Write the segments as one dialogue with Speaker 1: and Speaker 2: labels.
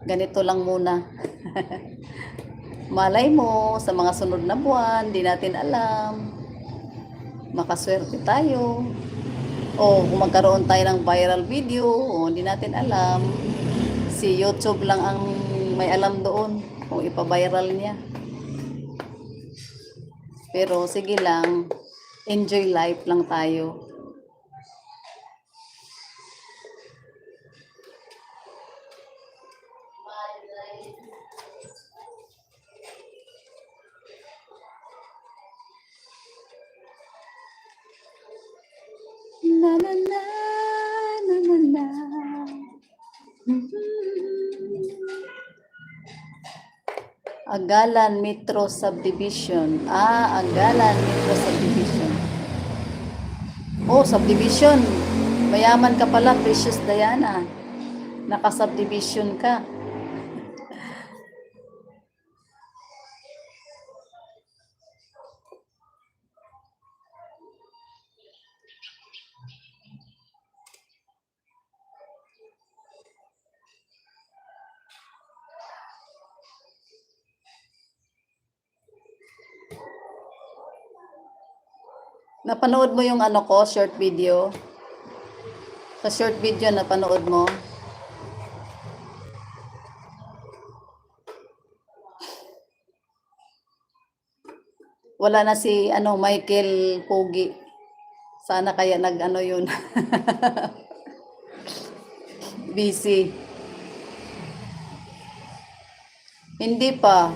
Speaker 1: Ganito lang muna. Malay mo, sa mga sunod na buwan, di natin alam. Makaswerte tayo. O kung magkaroon tayo ng viral video, o hindi natin alam. Si YouTube lang ang may alam doon kung ipa-viral niya. Pero sige lang, enjoy life lang tayo. Na na na na na na. Agalan Metro Subdivision. Agalan Metro Subdivision. Oh, subdivision. Mayaman ka pala, Precious Diana. Naka-subdivision ka. Napanood mo yung ano ko, short video? Sa short video napanood mo? Wala na si Michael Pogi. Sana kaya nag-ano yun. Busy. Hindi pa.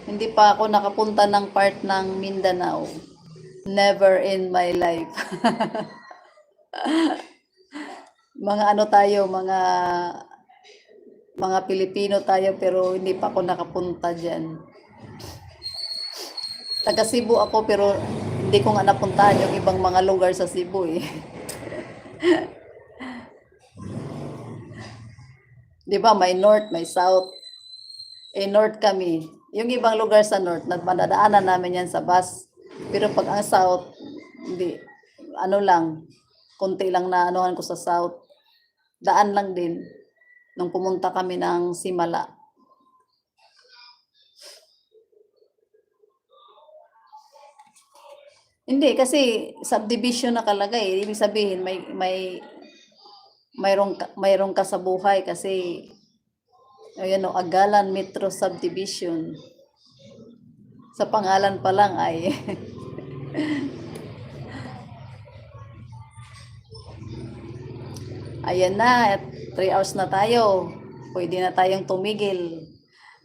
Speaker 1: Hindi pa ako nakapunta ng part ng Mindanao. Never in my life. Mga ano tayo, mga Pilipino tayo pero hindi pa ako nakapunta diyan. Taga Cebu ako pero hindi ko nga napuntahan yung ibang mga lugar sa Cebu eh. 'Di ba, may north, may south. North kami. Yung ibang lugar sa north, nadadaanan namin yan sa bus. Pero pag ang south, hindi. Ano lang, konti lang na anuhan ko sa south. Daan lang din. Nung pumunta kami ng Simala. Hindi, kasi subdivision nakalagay. Ibig sabihin, mayroong ka sa buhay kasi ayan o, Agalan Metro Subdivision. Sa pangalan pa lang ay ayan na, 3 hours na tayo. Pwede na tayong tumigil.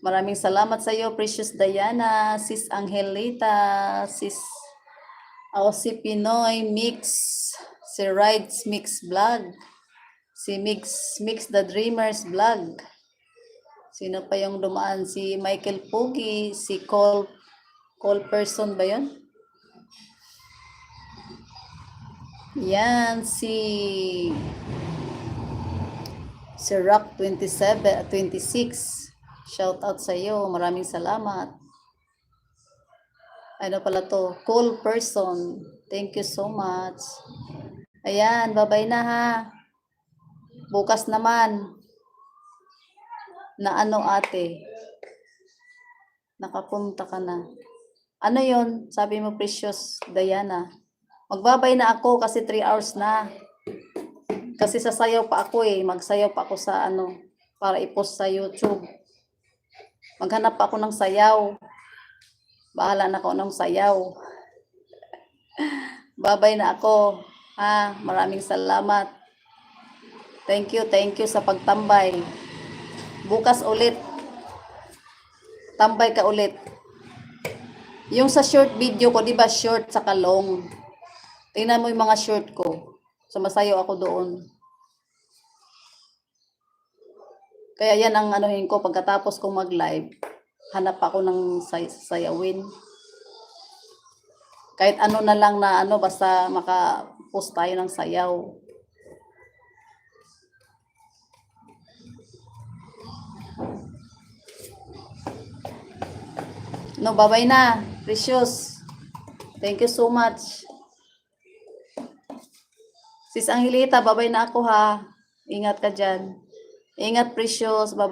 Speaker 1: Maraming salamat sa iyo, Precious Diana, Sis Angelita, Sis si Pinoy Mix, si Rides Mix Vlog, si Mix the Dreamers Vlog. Sino pa yung dumaan? Si Michael Pogi, si Call Person ba yun? Yan, si Rock 26. Shout out sa iyo. Maraming salamat. Ano pala to? Call Person. Thank you so much. Ayan, bye-bye na ha. Bukas naman. Na ate? Nakapunta ka na. Ano yon? Sabi mo, Precious Diana. Magbabay na ako kasi 3 hours na. Kasi sasayaw pa ako eh. Magsayaw pa ako sa para i-post sa YouTube. Maghanap pa ako ng sayaw. Bahala na ako ng sayaw. Babay na ako. Maraming salamat. Thank you sa pagtambay. Bukas ulit. Tambay ka ulit. Yung sa short video ko, di ba short sa long? Tingnan mo yung mga short ko. Sumasayaw ako doon. Kaya yan ang anuhin ko pagkatapos kong mag-live. Hanap ako ng sayawin. Kahit ano na lang na basta maka-post tayo ng sayaw. No, bye-bye na. Precious. Thank you so much. Sis Angelita, bye-bye na ako ha. Ingat ka dyan. Ingat, Precious. Bye-bye.